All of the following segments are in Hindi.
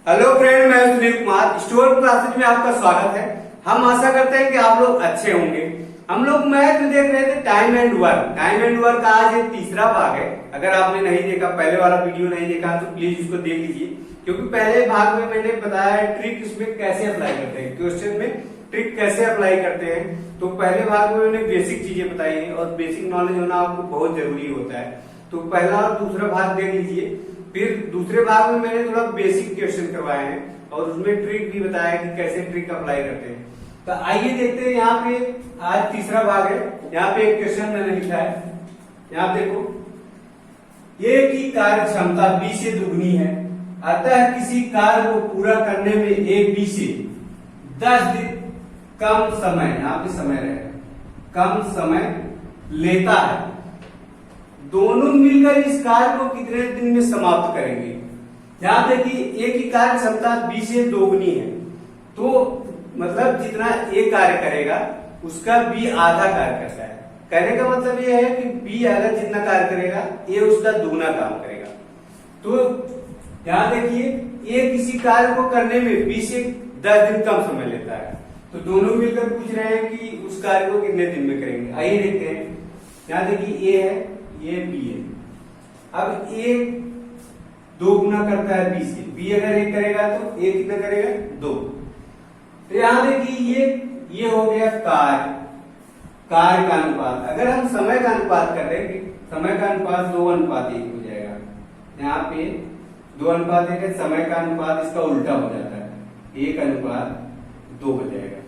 हेलो फ्रेंड, मैं सुनील कुमार। स्टोर क्लासेज में आपका स्वागत है। हम आशा करते हैं कि आप लोग अच्छे होंगे। हम लोग मैथ में देख रहे थे time and work. Time and work का आज ये तीसरा भाग है। अगर आपने नहीं देखा, पहले वाला वीडियो नहीं देखा तो प्लीज उसको देख लीजिए, क्योंकि पहले भाग में मैंने बताया ट्रिक इसमें कैसे अप्लाई करते हैं, क्वेश्चन में ट्रिक कैसे अप्लाई करते हैं। तो पहले भाग में मैंने बेसिक चीजें बताई है और बेसिक नॉलेज होना आपको बहुत जरूरी होता है। तो पहला और दूसरा भाग देख लीजिए। फिर दूसरे भाग में मैंने थोड़ा बेसिक क्वेश्चन करवाए हैं और उसमें ट्रिक भी बताया कि कैसे ट्रिक अप्लाई करते हैं। तो आइए देखते हैं। यहाँ पे आज तीसरा भाग है। यहाँ पे एक क्वेश्चन मैंने लिखा है, यहाँ देखो, ए की कार्य क्षमता बी से दुगनी है, अतः किसी कार्य को पूरा करने में ए बी से 10 दिन कम समय, यहाँ पे समय रहेगा, कम समय लेता है। दोनों मिलकर इस कार्य को कितने दिन में समाप्त करेंगे। यहाँ देखिए, ए की कार्य क्षमता बी से दोगुनी है, तो मतलब जितना ए कार्य करेगा उसका बी आधा कार्य करता है। कहने का मतलब यह है कि बी अगर जितना कार्य करेगा ए उसका दुगना काम करेगा। तो यहाँ देखिए, ए किसी कार्य को करने में बी से 10 दिन कम समय लेता है। तो दोनों मिलकर पूछ रहे हैं कि उस कार्य को कितने दिन में करेंगे। आइए देखते हैं। यहाँ देखिए, ए है, ये बी है। अब ए 2 गुना करता है बी से। बी अगर 1 करेगा तो ए कितना करेगा, 2। तो यहां देखिए, ये हो गया कार्य का अनुपात। अगर हम समय का अनुपात कर रहे हैं, समय का अनुपात 2:1 हो जाएगा। यहाँ पे 2:1 है, समय का अनुपात इसका उल्टा हो जाता है, 1:2 हो जाएगा।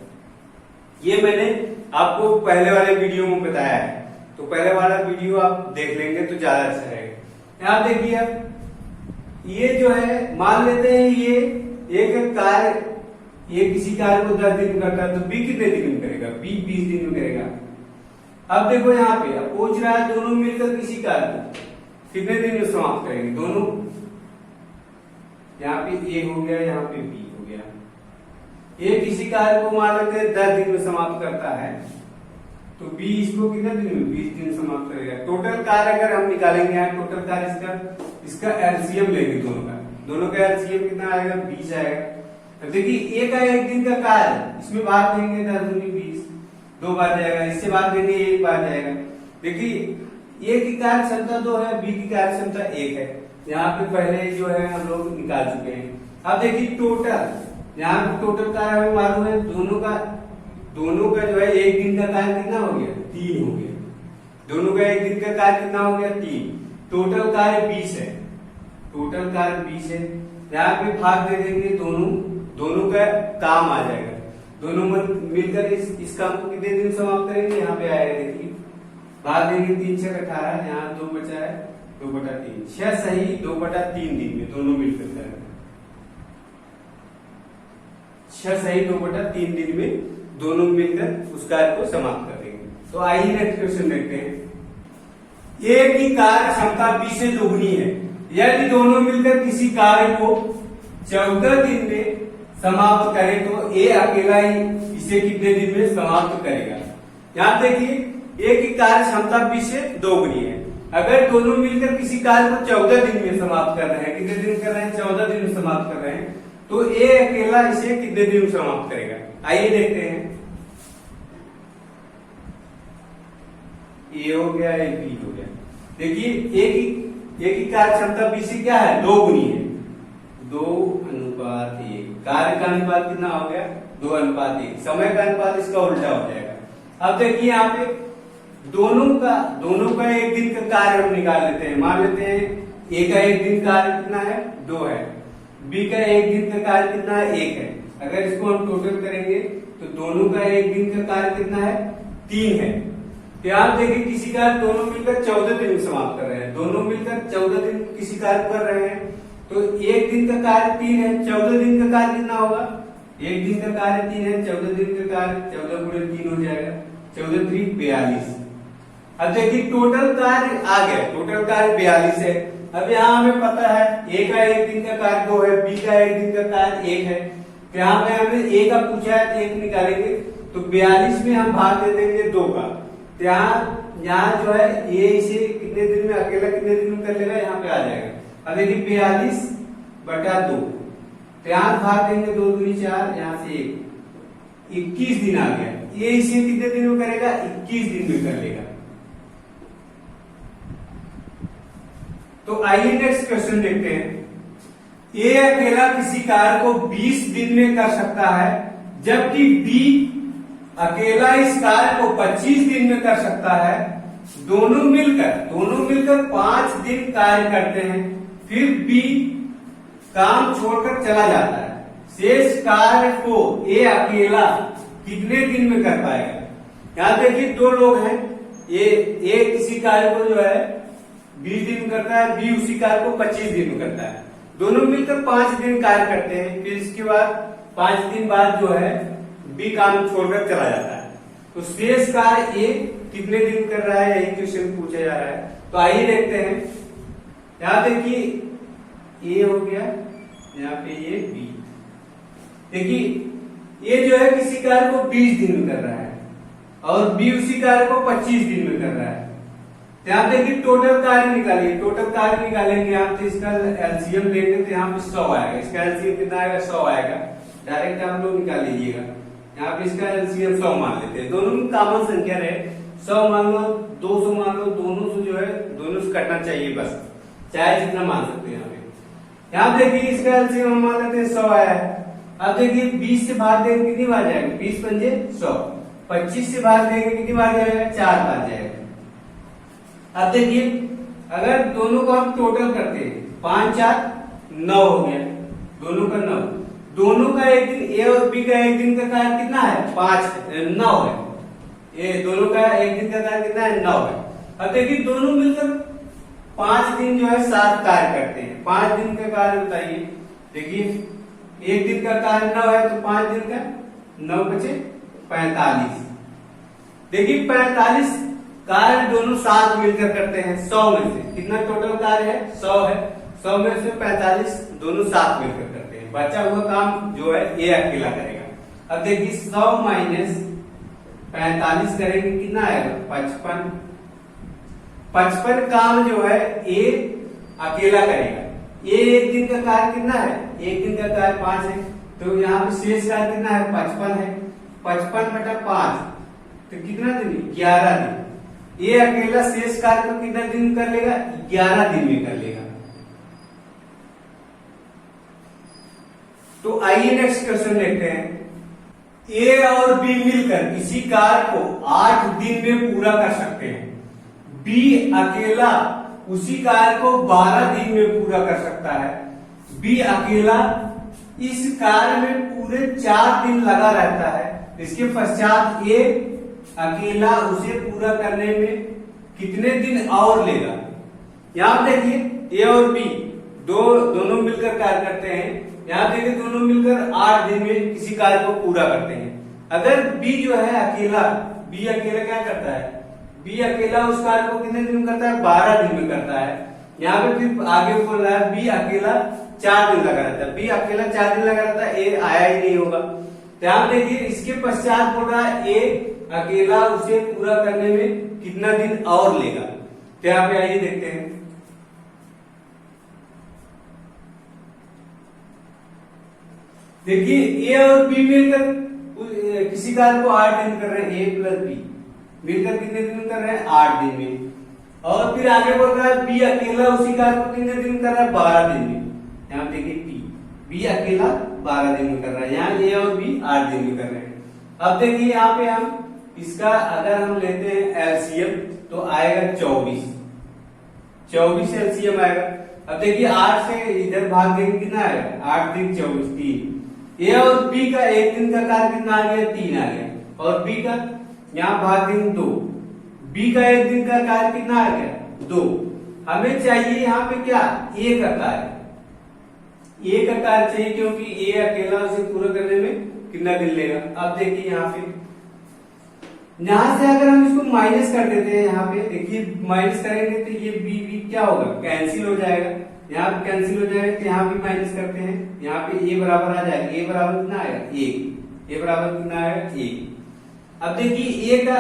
ये मैंने आपको पहले वाले वीडियो में बताया है, तो पहले वाला वीडियो आप देख लेंगे तो ज्यादा अच्छा रहेगा। यहाँ देखिए, अब ये जो है, मान लेते हैं ये एक कार्य, ये किसी कार्य को 10 दिन में करता है, तो बी कितने दिन में करेगा, बी 20 दिन में करेगा। अब देखो यहाँ पे, अब पूछ रहा है दोनों मिलकर किसी कार्य को कितने दिन में समाप्त करेंगे। दोनों, यहाँ पे ए हो गया, यहाँ पे बी हो गया। ए किसी कार्य को मान लेते हैं 10 दिन में समाप्त करता है, तो बी इसको कितने दिन में, 20 दिन समाप्त करेगा। टोटल कार्य अगर हम निकालेंगे, यहाँ टोटल कार्य इसका एलसीएम लेंगे दोनों का एलसीएम कितना आएगा, 20 आएगा। अब देखिए, ए का 1 दिन का कार्य, इसमें भाग देंगे 10 दूनी 20, 2 बार जाएगा, इससे भाग देंगे 1 बार जाएगा। देखिए, ए की कार्य क्षमता 2 है, बी की कार्य क्षमता 1 है। यहाँ पे पहले जो है हम लोग निकाल चुके हैं। अब देखिए टोटल, यहाँ पे टोटल कार्य हमें मालूम है, दोनों का जो है 1 दिन का कार्य कितना हो गया, 3 हो गया। दोनों का 1 दिन का कार्य कितना हो गया, 3। टोटल कार्य 20 है, टोटल कार्य 20 है। यहाँ पे भाग दे देंगे, दोनों का काम आ जाएगा। दोनों मिलकर इस काम को कितने दिन समाप्त करेंगे। यहाँ पे आएगा, देखिए भाग देंगे, 3 6 18, यहाँ 2 बचा है, 2/3, 6 सही 2/3 दिन में दोनों मिलकर करेंगे। 6 सही 2/3 दिन में दोनों मिलकर उस कार्य को समाप्त कर देंगे। तो आइए नेक्स्ट क्वेश्चन देखते हैं। ए की कार्य क्षमता बी से दोगुनी है, यदि दोनों मिलकर किसी कार्य को 14 दिन में समाप्त करें तो ए अकेला ही इसे कितने दिन में समाप्त करेगा। यहाँ देखिए, ए की कार्य क्षमता बी से दोगुनी है। अगर दोनों मिलकर किसी कार्य को 14 दिन में समाप्त कर रहे हैं, कितने दिन कर रहे हैं, 14 दिन में समाप्त कर रहे हैं, तो ए अकेला इसे कितने दिन में समाप्त करेगा। आइए देखते हैं। ए हो गया, ए बी हो गया। देखिए, ए की कार्य क्षमता बी से क्या है, 2 गुनी है, 2:1। कार्य का अनुपात कितना हो गया, 2:1। समय का अनुपात इसका उल्टा हो जाएगा। अब देखिए, यहाँ पे दोनों का 1 दिन का कार्य हम निकाल लेते हैं। मान लेते हैं ए का 1 दिन कार्य कितना है, 2 है। बी का 1 दिन का कार्य कितना है, 1 है। अगर इसको हम टोटल करेंगे तो दोनों का 1 दिन का कार्य कितना है, 3 है। आप देखिए, किसी कार्य दोनों मिलकर 14 दिन में समाप्त कर रहे हैं, दोनों मिलकर 14 दिन किसी कार्य कर रहे हैं, तो 1 दिन का कार्य 3 है, 14 दिन का कार्य कितना होगा, 1 दिन का कार्य 3 है, 14 दिन का कार्य 14 गुणे 3 हो जाएगा, 14 3 42। अब देखिए, टोटल कार्य आ गया, टोटल कार्य 42 है। अब यहाँ हमें पता है ए का 1 दिन का कार्य 2 है, बी का 1 दिन का कार्य 1 है। तो यहाँ पे हमने ए का पूछा है तो 1 निकालेंगे, तो 42 में हम भाग दे देंगे 2 का। यहाँ जो है ये इसे कितने दिन में, अकेला कितने दिन में कर लेगा, यहाँ पे आ जाएगा। अब देखिए 42/2, तो यहाँ भाग देंगे 2 दूनी 4, यहाँ से 1, 21 दिन आ गया। ये इसे कितने दिन में करेगा? 21 दिन में कर लेगा। तो आइए नेक्स्ट क्वेश्चन देखते हैं। ए अकेला किसी कार्य को 20 दिन में कर सकता है, जबकि बी अकेला इस कार्य को 25 दिन में कर सकता है। दोनों मिलकर 5 दिन कार्य करते हैं, फिर बी काम छोड़कर चला जाता है। शेष कार्य को ए अकेला कितने दिन में कर पाएगा? यहां देखिए 2 लोग हैं, ए किसी कार्य को जो है 20 दिन में करता है, बी उसी कार्य को 25 दिन में करता है। दोनों मिलकर 5 दिन कार्य करते हैं, फिर इसके बाद 5 दिन बाद जो है बी काम छोड़कर चला जाता है। तो शेष कार्य ए कितने दिन कर रहा है, यही क्वेश्चन पूछा जा रहा है। तो आइए देखते हैं। यहां देखिए ए हो गया, यहाँ पे ये बी। देखिए ये जो है किसी कार्य को 20 दिन में कर रहा है और बी उसी कार्य को 25 दिन में कर रहा है। यहाँ देखिए टोटल कार्य निकालिए, टोटल कार्य निकालेंगे आप तो इसका एलसीएम लेंगे तो यहाँ पे 100 आएगा। इसका एलसीएम कितना आएगा? 100 आएगा। डायरेक्ट आप लोग निकाल लीजिएगा। यहाँ पे इसका एलसीएम 100 मान लेते हैं, दोनों में कॉमन संख्या रहे। 100 मान लो, 200 मान लो, दोनों से जो है दोनों से कटना चाहिए बस, चाहे जितना मान सकते हैं। यहाँ देखिए इसका एलसीएम हम मान लेते हैं 100 आया है। अब देखिए 20 से भाग देंगे कितनी बार जाएगा? 20 पंजे 100। 25 से भाग देंगे कितनी बार जाएगा? 4 बार जाएगा। अब देखिए अगर दोनों को हम टोटल करते हैं, 5 4 9 हो गया, दोनों का 9। दोनों का एक दिन, ए और बी का एक दिन का कार्य कितना है? 9 है। ये दोनों का एक दिन का कार्य कितना है? 9 है। अब देखिए दोनों मिलकर 5 दिन जो है 7 कार्य करते हैं। 5 दिन का कार्य बताइए। देखिए एक दिन का कार्य 9 है तो 5 दिन का 9 बचे 45। देखिए 45 कार्य दोनों साथ मिलकर करते हैं 100 में से। कितना टोटल कार्य है? 100 है। 100 में से 45 दोनों साथ मिलकर करते हैं। बचा हुआ काम जो है ए अकेला करेगा। अब देखिए 100 माइनस 45 करेंगे कितना आएगा? 55। 55 काम जो है ए अकेला करेगा। ये एक दिन का कार्य कितना है? एक दिन का कार्य 5 है, तो यहाँ पे शेष कार्य कितना है? 55 है। 55 बटा 5 तो कितना दिन? 11 दिन। ये अकेला शेष कार्य को कितना दिन कर लेगा? 11 दिन में कर लेगा। तो आइए नेक्स्ट क्वेश्चन देखते हैं। ए और बी मिलकर किसी कार्य को 8 दिन में पूरा कर सकते हैं। बी अकेला उसी कार्य को 12 दिन में पूरा कर सकता है। बी अकेला इस कार्य में पूरे 4 दिन लगा रहता है। इसके पश्चात ए अकेला उसे पूरा करने में कितने दिन और लेगा? यहां देखिए ए और बी दोनों मिलकर कार्य करते हैं। यहां देखिए दोनों मिलकर 8 दिन में किसी कार्य को पूरा करते हैं। अगर बी जो है अकेला, बी अकेला क्या करता है? बी अकेला उस कार्य को कितने दिन में करता है? 12 दिन में करता है। यहाँ पे फिर आगे बोल रहा है बी अकेला 4 दिन लगा रहता है। बी अकेला 4 दिन लगा रहता है, ए आया ही नहीं होगा। ध्यान देखिए इसके पश्चात बोल रहा है ए अकेला उसे पूरा करने में कितना दिन और लेगा। तो यहाँ पे आइए देखते हैं। देखिए ए और बी मिलकर किसी कार्य को 8 दिन कर रहे हैं। ए प्लस बी मिलकर कितने दिन कर रहे हैं? 8 दिन में। और फिर आगे बोल रहा है बी अकेला उसी कार्य को कितने दिन कर रहा है? 12 दिन में। यहाँ देखिए बी अकेला 12 दिन में कर रहा है, यहाँ ए और बी 8 दिन में कर रहे हैं। अब देखिए यहाँ पे हम इसका अगर हम लेते हैं एलसीएम तो आएगा 24 एलसीएम आएगा। अब देखिए 8 से इधर भाग देंगे कितना आएगा? 8 दिन 24 3। ए और बी का एक दिन का कार्य कितना आ गया? 3 आ गया। और बी का यहाँ भाग देंगे 2। बी का एक दिन का कार्य कितना आ गया? 2। हमें चाहिए यहाँ पे क्या? ए का कार्य। ए का कार्य चाहिए क्योंकि ए अकेला उसे पूरा करने में कितना दिन लेगा। अब देखिए यहाँ पे यहां से अगर हम इसको माइनस कर देते हैं, यहाँ पे देखिए माइनस करेंगे तो ये बी बी क्या होगा? कैंसिल हो जाएगा। यहाँ पे कैंसिल हो जाएगा तो यहाँ भी माइनस करते हैं। यहाँ पे ए बराबर आ जाएगा। ए बराबर कितना आएगा? 1। ए बराबर कितना आएगा? 1। अब देखिए ए का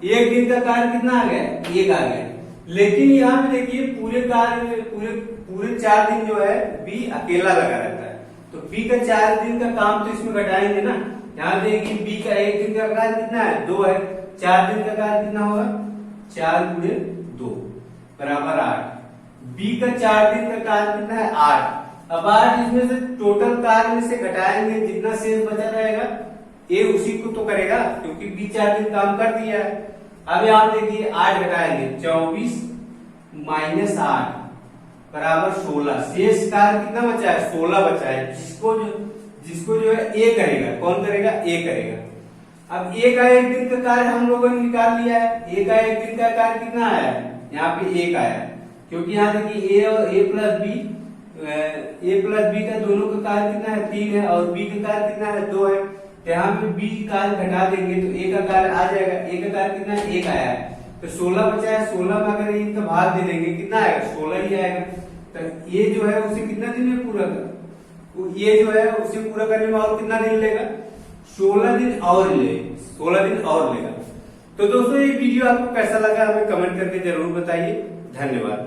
एक दिन का कार्य कितना आ गया? 1 आ गया। लेकिन यहाँ पे देखिए पूरे कार्य पूरे 4 दिन जो है बी अकेला लगा रहता है। तो बी का 4 दिन का काम तो इसमें घटाएंगे ना। यहाँ देखिए बी का 1 दिन का कार्य कितना है, 2 है। 4 दिन का कार्य कितना होगा, 4 गुणे 2 बराबर 8। बी का 4 दिन का कार्य कितना है, 8। अब 8 इसमें से टोटल कार्य में से घटाएंगे, जितना शेष बचा रहेगा ए उसी को तो करेगा, क्योंकि बी 4 दिन काम कर दिया है। अब यहाँ देखिए 8 घटाएंगे, 24 माइनस 8 बराबर 16। शेष कार्य कितना बचा है, 16 बचा है, जिसको जो है ए करेगा। कौन करेगा, ए करेगा। अब ए का 1 दिन का कार्य हम लोगों ने निकाल लिया है। ए का 1 दिन का कार्य कितना आया है, यहाँ पे 1 आया, क्योंकि यहाँ देखिए ए और ए प्लस बी का दोनों का कार्य कितना है, 3 है, और बी का कार्य कितना है, 2 है। तो यहाँ पे बी कार्य घटा देंगे तो ए का कार्य आ जाएगा। ए का कार्य कितना है, 1 आया है, तो 16 बचा है। 16 में अगर इनका भाग दे देंगे कितना आएगा, 16 ही आएगा। तो ये जो है उसे कितना दिन में पूरा कर, ये जो है उसे पूरा करने में और कितना दिन लेगा, 16 दिन और लेगा। तो दोस्तों ये वीडियो आपको कैसा लगा हमें कमेंट करके जरूर बताइए। धन्यवाद।